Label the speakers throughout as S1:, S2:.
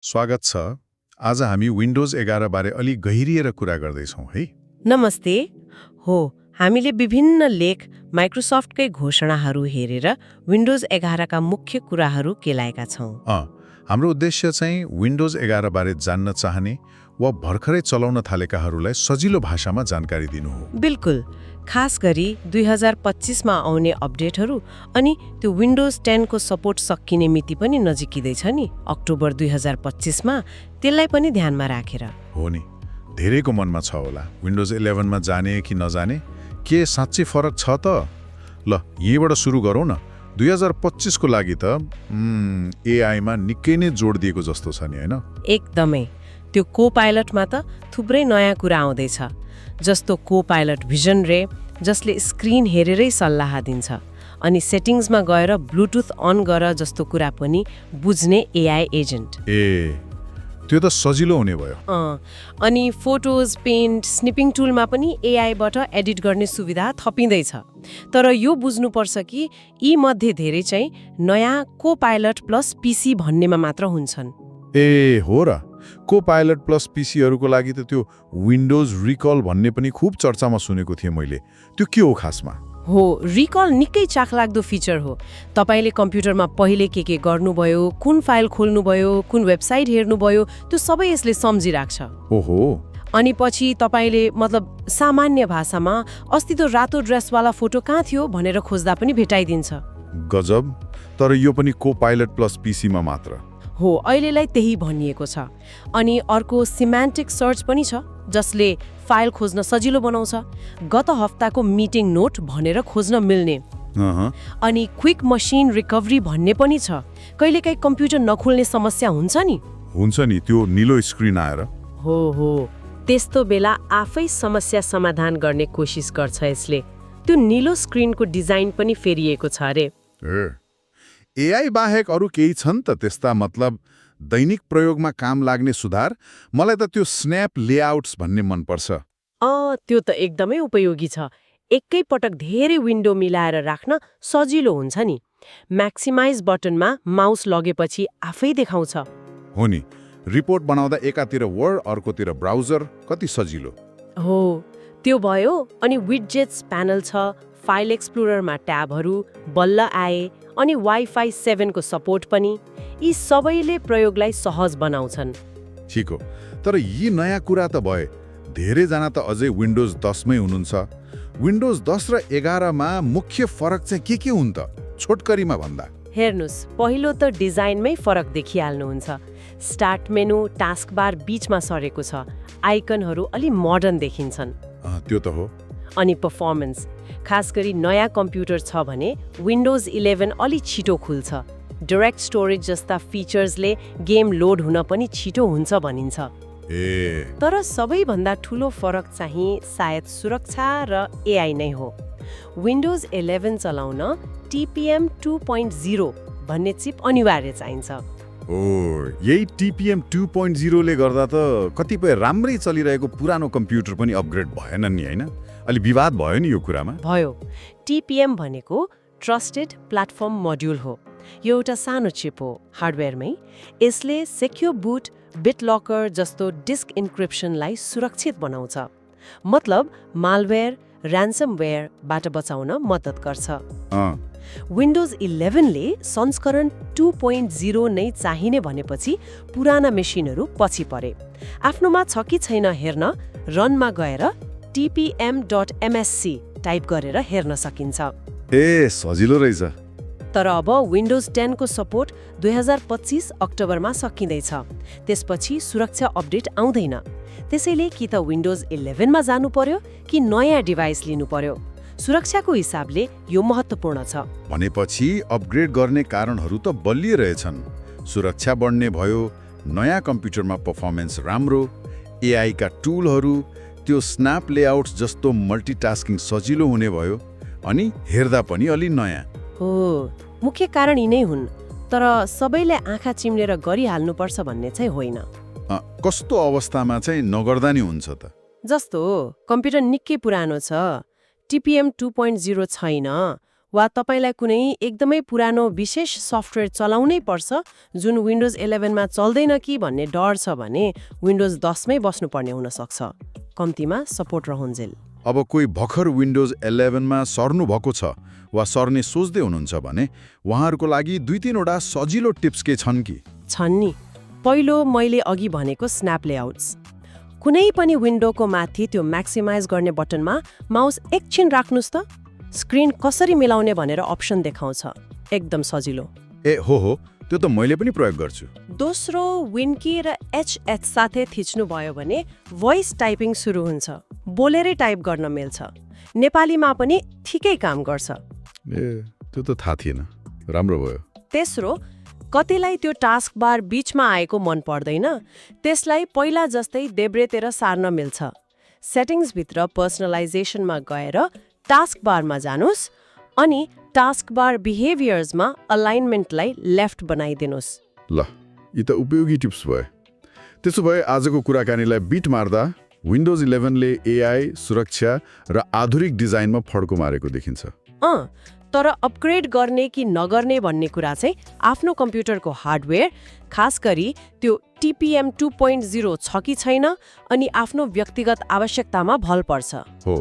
S1: स्वागत छ। आज हामी विन्डोज 11 बारे अलि गहिरिएर कुरा गर्दैछौँ है।
S2: नमस्ते। हो, हामीले विभिन्न लेख माइक्रोसफ्टकै घोषणाहरू हेरेर विन्डोज 11 का मुख्य कुराहरू केलाएका छौँ।
S1: हाम्रो उद्देश्य चाहिँ विन्डोज 11 बारे जान्न चाहने वा भर्खरै चलाउन थालेकाहरूलाई सजिलो भाषामा जानकारी दिनु हो।
S2: बिल्कुल, खास गरी 2025 मा आउने अपडेटहरू अनि त्यो विन्डोज 10 को सपोर्ट सकिने मिति पनि नजिकिँदैछ नि, अक्टोबर 2025 मा, त्यसलाई पनि ध्यानमा राखेर।
S1: हो नि, धेरैको मनमा छ होला विन्डोज 11 मा जाने कि नजाने, के साँच्चै फरक छ त? ल, यहीँबाट सुरु गरौँ न। 2025 को लागि त एआई मा निकै नै जोड दिएको जस्तो छ नि, हैन?
S2: एकदमै। त्यो को पाइलटमा त थुप्रै नयाँ कुरा आउँदैछ, जस्तो को पाइलट भिजन रे, जसले स्क्रिन हेरेरै सल्लाह दिन्छ, अनि सेटिङ्समा गएर ब्लुटुथ अन गर जस्तो कुरा पनि बुझ्ने एआई एजेन्ट।
S1: त्यो त सजिलो हुने भयो।
S2: अनि फोटोज, पेन्ट, स्निपिङ टुलमा पनि एआईबाट एडिट गर्ने सुविधा थपिँदैछ। तर यो बुझ्नुपर्छ कि यी मध्ये धेरै चाहिँ नयाँ को पाइलट प्लस पीसी भन्नेमा मात्र हुन्छन्।
S1: हो र, को पाइलट प्लस पीसीहरूको लागि त त्यो विन्डोज रिकल भन्ने पनि खूब चर्चामा सुनेको थिएँ मैले। त्यो के हो खासमा?
S2: हो, रिकल निकै चाखलाग्दो फिचर हो। तपाईले कम्प्युटरमा पहिले के गर्नुभयो, कुन फाइल खोल्नुभयो, कुन वेबसाइट हेर्नुभयो, त्यो सबै यसले सम्झिराख्छ।
S1: ओहो।
S2: अनि पछि तपाईले मतलब सामान्य भाषामा अस्ति त रातो ड्रेसवाला फोटो कहाँ थियो भनेर खोज्दा पनि भेटाइदिन्छ।
S1: गजब। तर यो पनि को पाइलट प्लस पीसीमा मात्र
S2: हो, अहिलेलाई त्यही भनिएको छ। अनि अर्को सिमेन्टिक सर्च पनि छ, जसले फाइल खोज्न सजिलो बनाउँछ। गत हप्ताको मिटिङ नोट भनेर खोज्न मिल्ने। अनि क्विक मसिन रिकभरी भन्ने पनि छ। कहिलेकाहीँ कम्प्युटर नखुल्ने समस्या हुन्छ नि,
S1: त्यो निलो स्क्रिन आएर।
S2: हो, त्यस्तो बेला आफै समस्या समाधान गर्ने कोसिस गर्छ यसले। त्यो निलो स्क्रिनको डिजाइन पनि फेरिएको छ अरे।
S1: एआई बाहेक अरू केही छन् त त्यस्ता, मतलब दैनिक प्रयोगमा काम लाग्ने सुधार? मलाई त त्यो स्न्याप लेआउट्स भन्ने मनपर्छ।
S2: त्यो त एकदमै उपयोगी छ। एकै पटक धेरै विन्डो मिलाएर राख्न सजिलो हुन्छ नि। म्याक्सिमाइज बटनमा माउस लगेपछि आफै देखाउँछ।
S1: हो नि, रिपोर्ट बनाउँदा एकातिर वर्ड अर्कोतिर ब्राउजर, कति सजिलो।
S2: हो, त्यो भयो। अनि विडजेट्स प्यानल छ, फाइल एक्सप्लोररमा ट्याबहरू बल्ल आए, अनि वाइफाई 7 को सपोर्ट पनि। यी सबैले प्रयोगलाई सहज बनाउँछन्।
S1: ठिक हो, तर यी नयाँ कुरा त भए, धेरैजना त अझै विन्डोज 10 मै हुनुहुन्छ। विन्डोज 10 र 11 मा मुख्य फरक चाहिँ के हुन् त, छोटकरीमा भन्दा?
S2: हेर्नुस्, पहिलो त डिजाइनमै फरक देखिहाल्नुहुन्छ। स्टार्ट मेनु टास्क बार बीचमा सरेको छ, आइकनहरू अलि मोडर्न देखिन्छन्।
S1: त्यो त हो।
S2: अनि पर्फर्मेन्स, खास गरी नयाँ कम्प्युटर छ भने विन्डोज 11 अलि छिटो खुल्छ। डाइरेक्ट स्टोरेज जस्ता फिचर्सले गेम लोड हुन पनि छिटो हुन्छ भनिन्छ। तर सबैभन्दा ठूलो फरक चाहिँ सायद सुरक्षा र एआई नै हो। विन्डोज 11 चलाउन TPM 2.0 भन्ने चिप अनिवार्य चाहिन्छ।
S1: यही TPM 2.0 ले गर्दा त कतिपय राम्रै चलिरहेको पुरानो कम्प्युटर पनि अपग्रेड भएन नि, हैन? अलि विवाद भयो नि यो कुरामा।
S2: भयो। TPM भनेको ट्रस्टेड प्लेटफर्म मोड्युल हो। यो एउटा सानो चिप हो, हार्डवेयरमै। यसले सेक्योर बुट, बिट लकर जस्तो डिस्क इन्क्रिप्सनलाई सुरक्षित बनाउँछ। मतलब मालवेयर, ऱ्यान्समवेयरबाट बचाउन मद्दत गर्छ। विन्डोज 11 ले संस्करण 2.0 नै चाहिने भनेपछि पुराना मेसिनहरू पछि परे। आफ्नोमा छ कि छैन हेर्न रनमा गएर tpm.msc टाइप गरेर हेर्न सकिन्छ।
S1: सजिलो रहेछ।
S2: तर अब विन्डोज 10 को सपोर्ट 2025 अक्टोबरमा सकिँदैछ। त्यसपछि सुरक्षा अपडेट आउँदैन। त्यसैले कि त विन्डोज 11 मा जानु पर्यो कि नयाँ डिभाइस लिनु पर्यो। सुरक्षाको हिसाबले यो महत्त्वपूर्ण छ।
S1: भनेपछि अपग्रेड गर्ने कारणहरू त बलिए रहेछन्। सुरक्षा बढ्ने भयो, नयाँ कम्प्युटरमा पर्फर्मेन्स राम्रो, एआई का टुलहरू, त्यो स्न्याप लेआउट्स जस्तो मल्टिटास्किङ सजिलो हुने भयो, अनि हेर्दा पनि अलि नयाँ।
S2: हो, मुख्य कारण यिनै हुन्। तर सबैले आँखा चिम्लेर गरिहाल्नुपर्छ भन्ने चाहिँ होइन।
S1: कस्तो अवस्थामा चाहिँ नगर्दा नि हुन्छ त?
S2: जस्तो कम्प्युटर निकै पुरानो छ, TPM 2.0 छैन, वा तपाईलाई कुनै एकदमै पुरानो विशेष सफ्टवेयर चलाउनै पर्छ जुन विन्डोज 11 मा चल्दैन कि भन्ने डर छ भने विन्डोज 10 मै बस्नुपर्ने हुन सक्छ, कम्तीमा सपोर्ट रहुन्जेल।
S1: अब कोही भर्खर विन्डोज 11 मा सर्नु भएको छ वा सर्ने सोच्दै हुनुहुन्छ भने उहाँहरूको लागि 2-3 वटा सजिलो टिप्स के छन् कि?
S2: छन् नि। पहिलो, मैले अघि भनेको स्न्याप लेआउट्स। कुनै पनि विन्डोको माथि त्यो म्याक्सिमाइज गर्ने बटनमा माउस एकछिन राख्नुस् त, स्क्रिन कसरी मिलाउने भनेर अप्सन देखाउँछ। एकदम सजिलो।
S1: हो, त्यो त मैले पनि प्रयोग गर्छु।
S2: दोस्रो, विन्की र एच साथै थिच्नुभयो भने भोइस टाइपिङ सुरु हुन्छ। बोलेरै टाइप गर्न मिल्छ। नेपालीमा पनि ठिकै काम गर्छ।
S1: त्यो त थाहा थिएन। राम्रो भयो।
S2: तेस्रो, कतिलाई त्यो टास्क बार बीचमा आएको मन पर्दैन, त्यसलाई पहिला जस्तै देब्रेतिर सार्न मिल्छ। सेटिङ्सभित्र पर्सनलाइजेसनमा गएर टास्क बारमा जानुस् अनि टास्क बार बिहेभियर्समा अलाइनमेन्टलाई लेफ्ट बनाइदिनुस्।
S1: ल, यी त उपयोगी टिप्स भए। त्यसो भए आजको कुराकानीलाई बिट मार्दा विन्डोज 11 ले एआई, सुरक्षा र आधुनिक डिजाइनमा फड्को मारेको देखिन्छ।
S2: तर अपग्रेड गर्ने कि नगर्ने भन्ने कुरा चाहिँ आफ्नो कम्प्युटरको हार्डवेयर, खास गरी त्यो TPM 2.0 छ कि छैन अनि आफ्नो व्यक्तिगत आवश्यकतामा भल पर्छ।
S1: हो,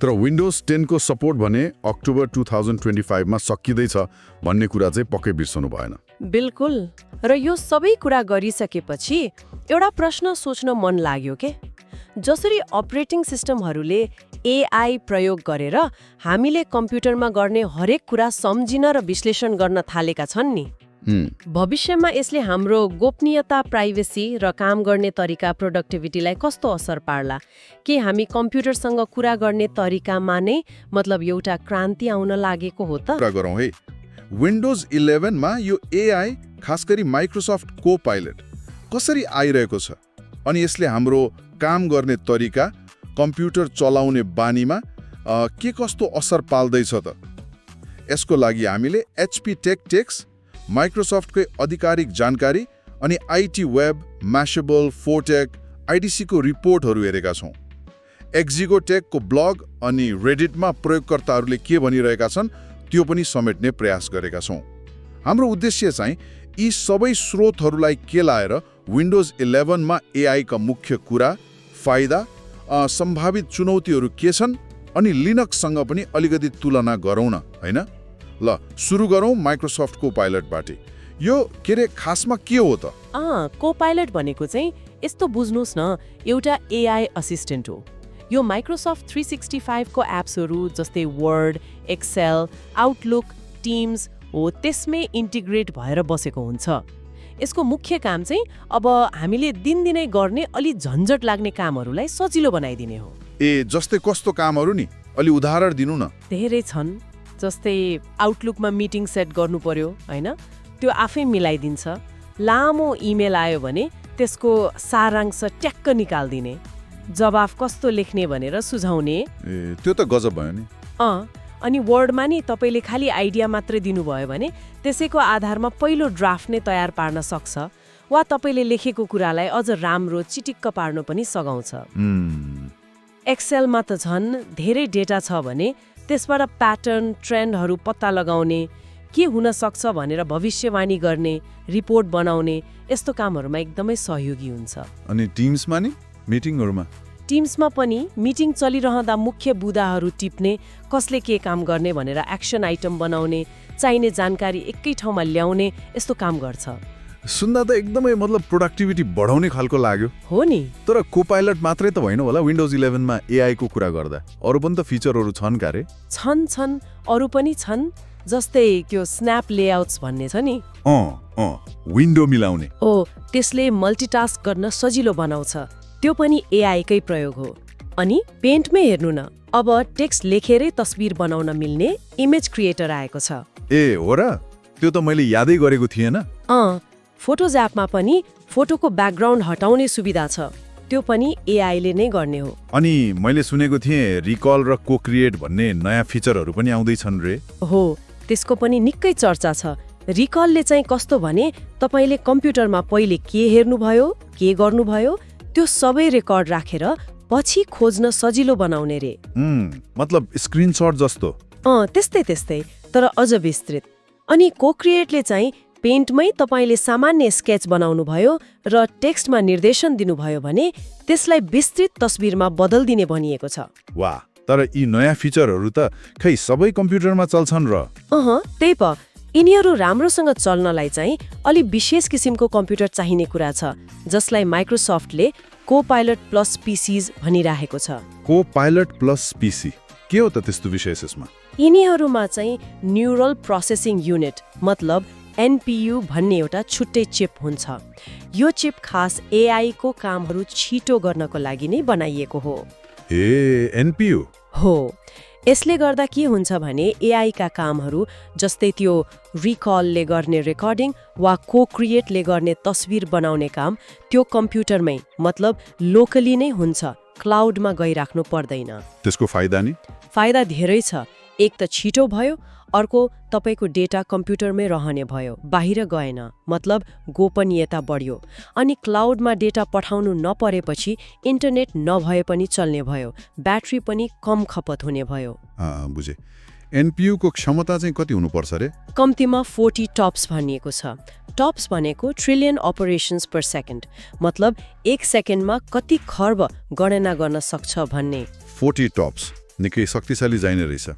S1: तर विन्डोज 10 को सपोर्ट भने अक्टोबर 2025 मा सकिँदैछ भन्ने कुरा चाहिँ पक्कै बिर्सनु भएन।
S2: बिल्कुल। र यो सबै कुरा गरिसकेपछि एउटा प्रश्न सोच्न मन लाग्यो के, जसरी अपरेटिङ सिस्टमहरूले एआई प्रयोग गरेर हामीले कम्प्युटरमा गर्ने हरेक कुरा सम्झिन र विश्लेषण गर्न थालेका छन् नि, भविष्यमा यसले हाम्रो गोपनीयता, प्राइभेसी र काम गर्ने तरिका, प्रोडक्टिभिटीलाई कस्तो असर पार्ला? के हामी कम्प्युटरसँग कुरा गर्ने तरिकामा नै मतलब एउटा क्रान्ति आउन लागेको हो त?
S1: कुरा गरौँ है। विन्डोज 11 मा यो एआई, खास गरी माइक्रोसफ्ट को-पाइलट कसरी आइरहेको छ अनि यसले हाम्रो काम गर्ने तरिका, कम्प्युटर चलाउने बानीमा के कस्तो असर पाल्दैछ त? यसको लागि हामीले HP टेक्स, माइक्रोसफ्टकै आधिकारिक जानकारी अनि IT वेब, म्यासेबल, फोटेक, IDC को रिपोर्टहरू हेरेका छौँ। एक्जिगो टेकको ब्लग अनि रेडिटमा प्रयोगकर्ताहरूले के भनिरहेका छन् त्यो पनि समेट्ने प्रयास गरेका छौँ। हाम्रो उद्देश्य चाहिँ यी सबै स्रोतहरूलाई केलाएर विन्डोज 11 मा एआई का मुख्य कुरा, फाइदा, सम्भावित चुनौतीहरू के छन् अनि लिनक्ससँग पनि अलिकति तुलना गरौँ न, हैन? ल, सुरु गरौँ माइक्रोसफ्ट को-पाइलटबाट। यो के रे खासमा के हो त?
S2: को-पाइलट भनेको चाहिँ यस्तो बुझ्नुस् न, एउटा एआई असिस्टेन्ट हो। यो माइक्रोसफ्ट 365 को एप्सहरू जस्तै वर्ड, एक्सेल, आउटलुक, टिम्स हो त्यसमै इन्टिग्रेट भएर बसेको हुन्छ। यसको मुख्य काम चाहिँ अब हामीले दिनदिनै गर्ने अलि झन्झट लाग्ने कामहरूलाई सजिलो बनाइदिने हो।
S1: जस्तै कस्तो कामहरू नि? अलि उदाहरण दिनु न।
S2: धेरै छन्। जस्तै आउटलुकमा मिटिङ सेट गर्नु पर्यो, हैन? त्यो आफै मिलाइदिन्छ। लामो इमेल आयो भने त्यसको सारांश ट्याक्क निकाल्दिने, जवाफ कस्तो लेख्ने भनेर सुझाउने।
S1: त्यो त गजब भयो नि।
S2: अनि वर्डमा नि तपाईले खाली आइडिया मात्रै दिनुभयो भने त्यसैको आधारमा पहिलो ड्राफ्ट नै तयार पार्न सक्छ वा तपाईले लेखेको कुरालाई अझ राम्रो चिटिक्क पार्न पनि सघाउँछ। एक्सेलमा त झन् धेरै डेटा छ भने त्यसबाट प्याटर्न, ट्रेन्डहरू पत्ता लगाउने, के हुन सक्छ भनेर भविष्यवाणी गर्ने, रिपोर्ट बनाउने, यस्तो कामहरूमा एकदमै सहयोगी हुन्छ।
S1: अनि टिम्समा नि? मिटिङहरूमा?
S2: टिम्समा पनि मिटिङ चलिरहँदा मुख्य बुदाहरू टिप्ने, कसले के काम गर्ने भनेर एक्सन आइटम बनाउने, चाहिने जानकारी एकै ठाउँमा ल्याउने, यस्तो काम गर्छ।
S1: सुन्दा त एकदमै मतलब प्रोडक्टिभिटी बढाउने खालको लाग्यो।
S2: हो नि।
S1: तर को-पाइलट मात्रै त होइन होला विन्डोज 11 मा एआई को कुरा गर्दा? अरू पनि त फिचरहरू छन् का रे?
S2: छन्, अरू पनि छन्। जस्तै त्यो स्न्याप लेआउट्स भन्ने छ नि।
S1: विन्डो मिलाउने।
S2: त्यसले मल्टिटास्क गर्न सजिलो बनाउँछ। त्यो पनि एआई कै प्रयोग हो। अनि पेन्टमै हेर्नु न, अब टेक्स्ट लेखेरै तस्बिर बनाउन मिल्ने इमेज क्रिएटर आएको छ।
S1: हो र? त्यो त मैले यादै गरेको थिएन।
S2: फोटोज एपमा पनि फोटोको ब्याकग्राउन्ड हटाउने सुविधा छ। त्यो पनि एआई ले नै गर्ने हो।
S1: अनि मैले सुनेको थिएँ रिकल र को-क्रिएट भन्ने नयाँ फिचरहरू पनि आउँदैछन् रे?
S2: हो, त्यसको पनि निकै चर्चा छ। रिकलले चाहिँ कस्तो भने तपाईले कम्प्युटरमा पहिले के हेर्नुभयो, के गर्नुभयो, त्यो सबै रेकर्ड राखेर पछि खोज्न सजिलो बनाउने रे।
S1: मतलब स्क्रिनशट जस्तो?
S2: त्यस्तै तर अझ विस्तृत। अनि कोक्रिएटले चाहिँ पेन्टमै तपाईँले सामान्य स्केच बनाउनु भयो र टेक्स्टमा निर्देशन दिनुभयो भने त्यसलाई विस्तृत तस्बिरमा बदल्दिने भनिएको छ।
S3: वाह, तर यी नयाँ फिचरहरू त खै सबै कम्प्युटरमा चल्छन् र?
S2: त्यही प यिनीहरू राम्रोसँग चल्नलाई चाहिँ अलि विशेष किसिमको कम्प्युटर चाहिने कुरा छ, जसलाई माइक्रोसफ्टले कोपाइलट प्लस पिसिज भनिरहेको छ।
S3: कोपाइलट प्लस पिसी के हो त त्यस्तो विशेष यसमा?
S2: यिनीहरूमा चाहिँ न्युरल प्रोसेसिङ युनिट मतलब एनपियु भन्ने एउटा छुट्टै चिप हुन्छ। यो चिप खास एआई को कामहरू छिटो गर्नको लागि नै बनाइएको हो।
S3: एनपियु
S2: हो। यसले गर्दा के हुन्छ भने एआई का कामहरू जस्तै त्यो रिकलले गर्ने रेकर्डिङ वा कोक्रिएटले गर्ने तस्बिर बनाउने काम त्यो कम्प्युटरमै मतलब लोकली नै हुन्छ, क्लाउडमा गइराख्नु पर्दैन।
S3: त्यसको फाइदा नि?
S2: फाइदा धेरै छ। एक त छिटो भयो, अर्को तपाईँको डेटा कम्प्युटरमै रहने भयो, बाहिर गएन, मतलब गोपनीयता बढ्यो। अनि क्लाउडमा डेटा पठाउनु नपरेपछि इन्टरनेट नभए पनि चल्ने भयो, ब्याट्री पनि कम खपत हुने भयो।
S3: बुझे। एनपियु को क्षमता चाहिँ कति हुनुपर्छ रे?
S2: कम्तीमा 40 टप्स भनिएको छ। टप्स भनेको ट्रिलियन अपरेशन्स पर सेकेन्ड, मतलब एक सेकेन्डमा कति खर्ब गणना गर्न सक्छ भन्ने।
S3: 40 टप्स निकै शक्तिशाली चाहिने रहेछ।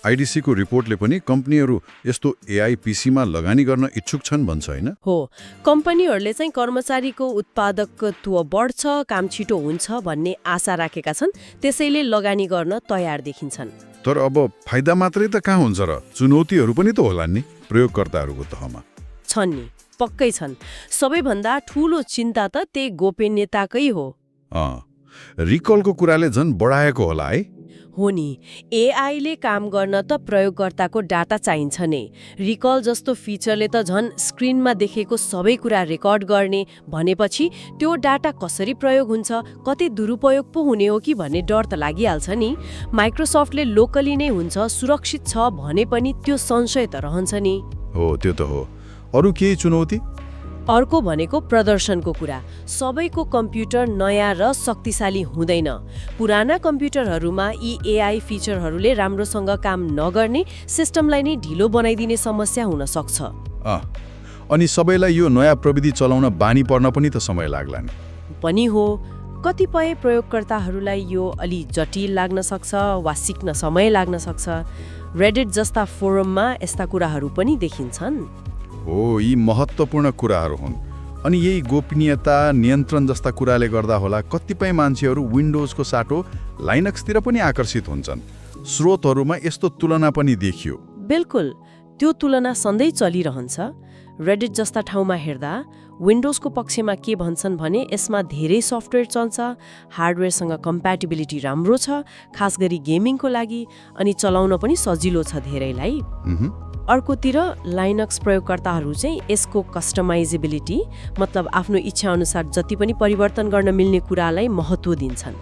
S3: आइडिसी को रिपोर्टले पनि कम्पनीहरू यस्तो एआई पीसीमा लगानी गर्न इच्छुक छन् भन्छ हैन?
S2: हो, कम्पनीहरूले चाहिँ कर्मचारीको उत्पादकत्व बढ्छ, काम छिटो हुन्छ भन्ने आशा राखेका छन्, त्यसैले लगानी गर्न तयार देखिन्छन्।
S3: तर अब फाइदा मात्रै त कहाँ हुन्छ र? चुनौतीहरू पनि त होला नि प्रयोगकर्ताहरूको तहमा?
S2: छन् नि, पक्कै छन्। सबैभन्दा ठूलो चिन्ता त त्यही गोपनीयताकै हो।
S3: रिकलको कुराले झन् बढाएको होला है?
S2: हो नि, एआईले काम गर्न त प्रयोगकर्ताको डाटा चाहिन्छ नै। रिकल जस्तो फिचरले त झन् स्क्रिनमा देखेको सबै कुरा रेकर्ड गर्ने भनेपछि त्यो डाटा कसरी प्रयोग हुन्छ, कति दुरुपयोग पो हुने हो कि भन्ने डर त लागिहाल्छ नि। माइक्रोसफ्टले लोकली नै हुन्छ, सुरक्षित छ भने पनि त्यो संशय त रहन्छ नि।
S3: हो, त्यो त हो। अरू केही चुनौती?
S2: अर्को भनेको प्रदर्शनको कुरा। सबैको कम्प्युटर नयाँ र शक्तिशाली हुँदैन। पुराना कम्प्युटरहरूमा यी एआई फिचरहरूले राम्रोसँग काम नगर्ने, सिस्टमलाई नै ढिलो बनाइदिने समस्या हुन सक्छ।
S3: अनि सबैलाई यो नयाँ प्रविधि चलाउन बानी पर्न पनि त समय लाग्ला नि?
S2: पनि हो। कतिपय प्रयोगकर्ताहरूलाई यो अलि जटिल लाग्न सक्छ वा सिक्न समय लाग्न सक्छ। रेडिट जस्ता फोरममा यस्ता कुराहरू पनि देखिन्छन्।
S3: हो, यी महत्त्वपूर्ण कुराहरू हुन्। अनि यही गोपनीयता नियन्त्रण जस्ता कुराले गर्दा होला कतिपय मान्छेहरू विन्डोजको साटो लाइनक्सतिर पनि आकर्षित हुन्छन्। स्रोतहरूमा यस्तो तुलना पनि देखियो।
S2: बिल्कुल, त्यो तुलना सधैँ चलिरहन्छ। रेडिट जस्ता ठाउँमा हेर्दा विन्डोजको पक्षमा के भन्छन् भने यसमा धेरै सफ्टवेयर चल्छ, हार्डवेयरसँग कम्प्याटिबिलिटी राम्रो छ, खास गरी गेमिङको लागि, अनि चलाउन पनि सजिलो छ धेरैलाई। अर्कोतिर लाइनक्स प्रयोगकर्ताहरू चाहिँ यसको कस्टमाइजेबिलिटी मतलब आफ्नो इच्छाअनुसार जति पनि परिवर्तन गर्न मिल्ने कुरालाई महत्त्व दिन्छन्।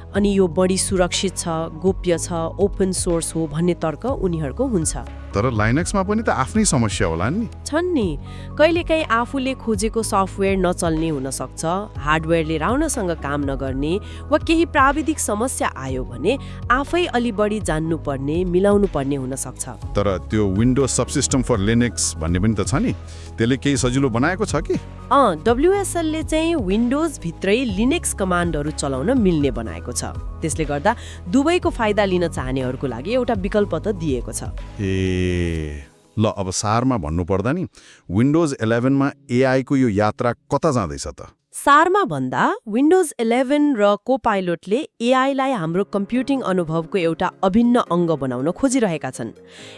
S2: अनि यो बढी सुरक्षित छ, गोप्य छ, ओपन सोर्स हो भन्ने तर्क उनीहरूको हुन्छ।
S3: तर लाइनक्समा पनि त आफ्नै समस्या होला नि?
S2: छन् नि। कहिलेकाहीँ आफूले खोजेको सफ्टवेयर नचल्ने हुन सक्छ, हार्डवेयरले राम्रोसँग काम नगर्ने, वा केही प्राविधिक समस्या आयो भने आफै अलि बढी जान्नुपर्ने, मिलाउनु पर्ने हुन सक्छ।
S3: तर त्यो विन्डोज सबसिस्टम फर लिनक्स भन्ने पनि त छ नि, त्यसले केही सजिलो बनाएको छ कि?
S2: डब्ल्युएसएलले चाहिँ विन्डोज भित्रै लिनक्स कमान्डहरू चलाउन मिल्ने बनाएको छ। त्यसले गर्दा दुवैको फाइदा लिन चाहनेहरूको लागि एउटा विकल्प त दिएको छ।
S3: ल अब सारमा भन्नु पर्दा नि विन्डोज 11 मा एआई को यो यात्रा कता जाँदैछ त?
S2: सारमा भन्दा विन्डोज 11 र कोपाइलटले एआईलाई हाम्रो कम्प्युटिङ अनुभवको एउटा अभिन्न अङ्ग बनाउन खोजिरहेका छन्।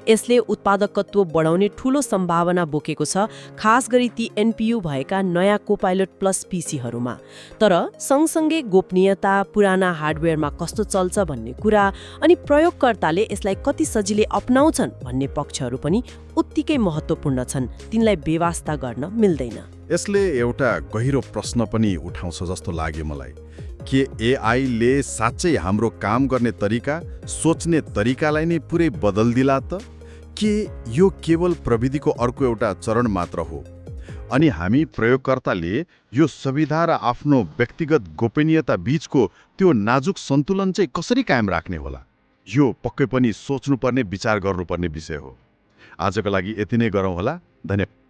S2: यसले उत्पादकत्व बढाउने ठूलो सम्भावना बोकेको छ, खास गरी ती एनपियु भएका नयाँ कोपाइलट प्लस पीसीहरूमा। तर सँगसँगै गोपनीयता, पुराना हार्डवेयरमा कस्तो चल्छ भन्ने कुरा, अनि प्रयोगकर्ताले यसलाई कति सजिलै अपनाउँछन् भन्ने पक्षहरू पनि उत्तिकै महत्त्वपूर्ण छन्। तिनलाई बेवास्ता गर्न मिल्दैन।
S3: यसले एउटा गहिरो प्रश्न पनि उठाउँछ जस्तो लाग्यो मलाई। के एआईले साँच्चै हाम्रो काम गर्ने तरिका, सोच्ने तरिकालाई नै पुरै बदल्दिला त? के यो केवल प्रविधिको अर्को एउटा चरण मात्र हो? अनि हामी प्रयोगकर्ताले यो सुविधा र आफ्नो व्यक्तिगत गोपनीयता बीचको त्यो नाजुक सन्तुलन चाहिँ कसरी कायम राख्ने होला? यो पक्कै पनि सोच्नुपर्ने विचार गर्नुपर्ने विषय हो। आजको लागि यति नै गरौँ होला। धन्यवाद।